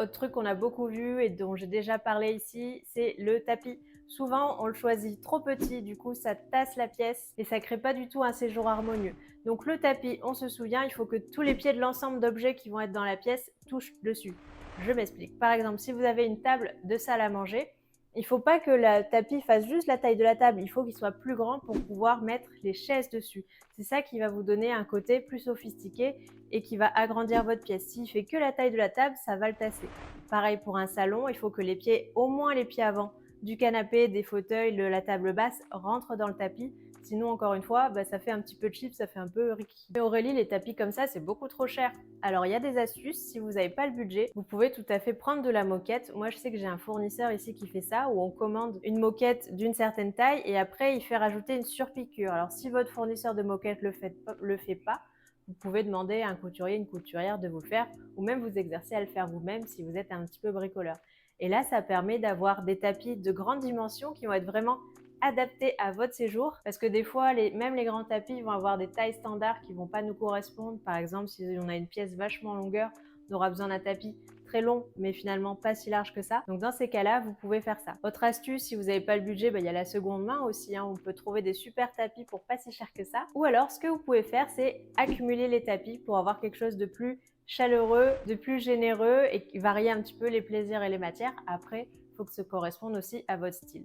Autre truc qu'on a beaucoup vu et dont j'ai déjà parlé ici, c'est le tapis. Souvent, on le choisit trop petit, du coup, ça tasse la pièce et ça crée pas du tout un séjour harmonieux. Donc le tapis, on se souvient, il faut que tous les pieds de l'ensemble d'objets qui vont être dans la pièce touchent dessus. Je m'explique. Par exemple, si vous avez une table de salle à manger, il ne faut pas que le tapis fasse juste la taille de la table, il faut qu'il soit plus grand pour pouvoir mettre les chaises dessus. C'est ça qui va vous donner un côté plus sophistiqué et qui va agrandir votre pièce. S'il fait que la taille de la table, ça va le tasser. Pareil pour un salon, il faut que les pieds, au moins les pieds avant, du canapé, des fauteuils, de la table basse, rentrent dans le tapis. Sinon, encore une fois, ça fait un petit peu cheap, ça fait un peu Ricky. Mais Aurélie, les tapis comme ça, c'est beaucoup trop cher. Alors, il y a des astuces. Si vous n'avez pas le budget, vous pouvez tout à fait prendre de la moquette. Moi, je sais que j'ai un fournisseur ici qui fait ça, où on commande une moquette d'une certaine taille et après, il fait rajouter une surpiqûre. Alors, si votre fournisseur de moquette le fait pas, vous pouvez demander à un couturier, une couturière de vous le faire ou même vous exercer à le faire vous-même si vous êtes un petit peu bricoleur. Et là, ça permet d'avoir des tapis de grande dimension qui vont être vraiment adaptés à votre séjour parce que des fois, même les grands tapis vont avoir des tailles standards qui ne vont pas nous correspondre. Par exemple, si on a une pièce vachement longueur, on aura besoin d'un tapis très long mais finalement pas si large que ça. Donc dans ces cas-là, vous pouvez faire ça. Autre astuce, si vous n'avez pas le budget, il y a la seconde main aussi, on peut trouver des super tapis pour pas si cher que ça. Ou alors ce que vous pouvez faire, c'est accumuler les tapis pour avoir quelque chose de plus chaleureux, de plus généreux et varier un petit peu les plaisirs et les matières. Après, il faut que ça corresponde aussi à votre style.